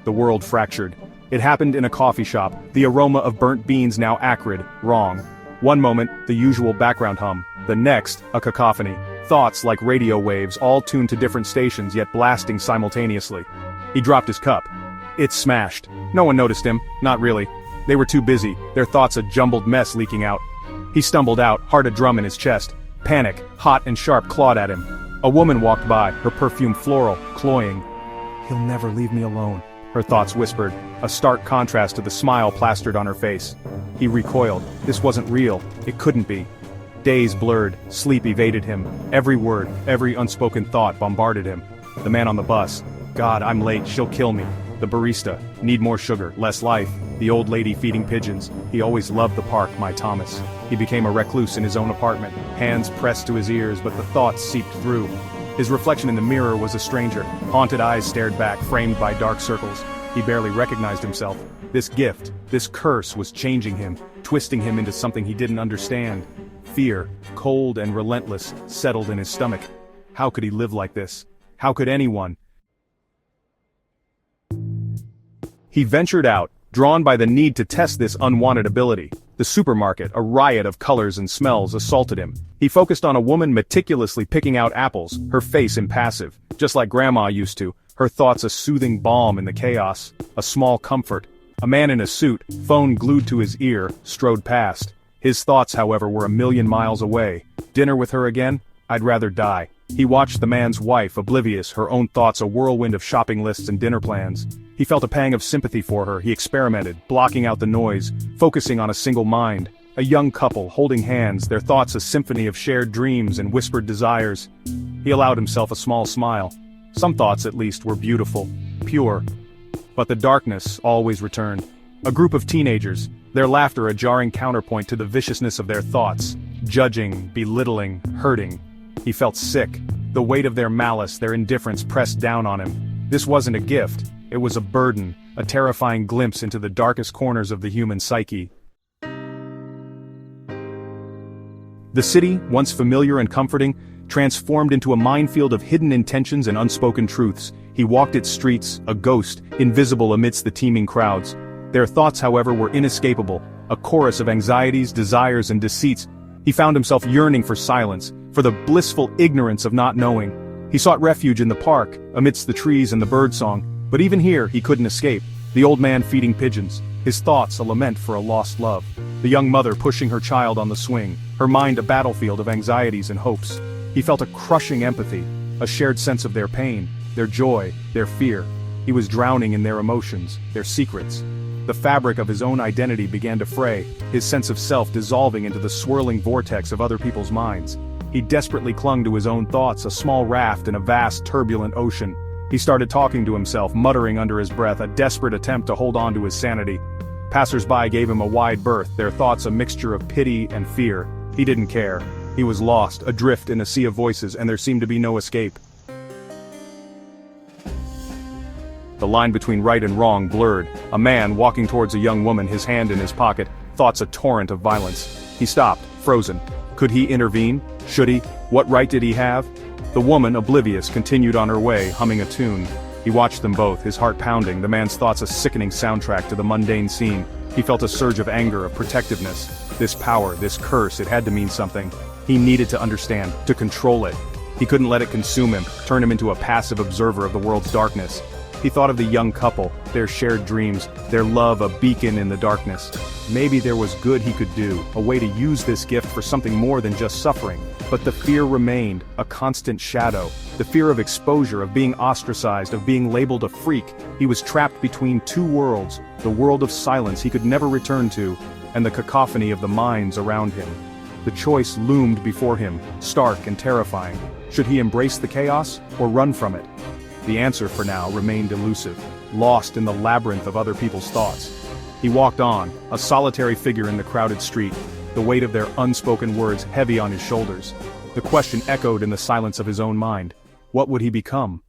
the world fractured. It happened in a coffee shop, the aroma of burnt beans now acrid, wrong. One moment, the usual background hum, the next, a cacophony. Thoughts like radio waves, all tuned to different stations yet blasting simultaneously. He dropped his cup. It smashed. No one noticed him, not really. They were too busy, their thoughts a jumbled mess leaking out. He stumbled out, heart a drum in his chest. Panic, hot and sharp, clawed at him. A woman walked by, her perfume floral, cloying. "He'll never leave me alone," her thoughts whispered, a stark contrast to the smile plastered on her face. He recoiled. This wasn't real. It couldn't be. Days blurred, sleep evaded him. Every word, every unspoken thought bombarded him. The man on the bus. "God, I'm late, she'll kill me." The barista. "Need more sugar, less life." The old lady feeding pigeons. He always loved the park, my Thomas. He became a recluse in his own apartment, hands pressed to his ears, but the thoughts seeped through. His reflection in the mirror was a stranger. Haunted eyes stared back, framed by dark circles. He barely recognized himself. This gift, this curse was changing him, twisting him into something he didn't understand. Fear, cold and relentless, settled in his stomach. How could he live like this? How could anyone? He ventured out, drawn by the need to test this unwanted ability. The supermarket, a riot of colors and smells, assaulted him. He focused on a woman meticulously picking out apples, her face impassive, just like Grandma used to, her thoughts a soothing balm in the chaos, a small comfort. A man in a suit, phone glued to his ear, strode past. His thoughts, however, were a million miles away. Dinner with her again? I'd rather die. He watched the man's wife, oblivious, her own thoughts a whirlwind of shopping lists and dinner plans. He felt a pang of sympathy for her. He experimented, blocking out the noise, focusing on a single mind. A young couple, holding hands, their thoughts a symphony of shared dreams and whispered desires. He allowed himself a small smile. Some thoughts, at least, were beautiful, pure. But the darkness always returned. A group of teenagers, their laughter a jarring counterpoint to the viciousness of their thoughts. Judging, belittling, hurting. He felt sick. The weight of their malice, their indifference pressed down on him. This wasn't a gift. It was a burden, a terrifying glimpse into the darkest corners of the human psyche. The city, once familiar and comforting, transformed into a minefield of hidden intentions and unspoken truths. He walked its streets, a ghost, invisible amidst the teeming crowds. Their thoughts, however, were inescapable, a chorus of anxieties, desires, and deceits. He found himself yearning for silence, for the blissful ignorance of not knowing. He sought refuge in the park, amidst the trees and the birdsong, but even here he couldn't escape. The old man feeding pigeons, his thoughts a lament for a lost love. The young mother pushing her child on the swing, her mind a battlefield of anxieties and hopes. He felt a crushing empathy, a shared sense of their pain, their joy, their fear. He was drowning in their emotions, their secrets. The fabric of his own identity began to fray, his sense of self dissolving into the swirling vortex of other people's minds. He desperately clung to his own thoughts, a small raft in a vast, turbulent ocean. He started talking to himself, muttering under his breath, a desperate attempt to hold on to his sanity. Passers-by gave him a wide berth, their thoughts a mixture of pity and fear. He didn't care. He was lost, adrift in a sea of voices, and there seemed to be no escape. The line between right and wrong blurred. A man walking towards a young woman, his hand in his pocket, thoughts a torrent of violence. He stopped, frozen. Could he intervene? Should he? What right did he have? The woman, oblivious, continued on her way, humming a tune. He watched them both, his heart pounding, the man's thoughts a sickening soundtrack to the mundane scene. He felt a surge of anger, of protectiveness. This power, this curse, it had to mean something. He needed to understand, to control it. He couldn't let it consume him, turn him into a passive observer of the world's darkness. He thought of the young couple, their shared dreams, their love a beacon in the darkness. Maybe there was good he could do, a way to use this gift for something more than just suffering. But the fear remained, a constant shadow. The fear of exposure, of being ostracized, of being labeled a freak. He was trapped between two worlds, the world of silence he could never return to, and the cacophony of the minds around him. The choice loomed before him, stark and terrifying. Should he embrace the chaos, or run from it? The answer for now remained elusive, lost in the labyrinth of other people's thoughts. He walked on, a solitary figure in the crowded street, the weight of their unspoken words heavy on his shoulders. The question echoed in the silence of his own mind. What would he become?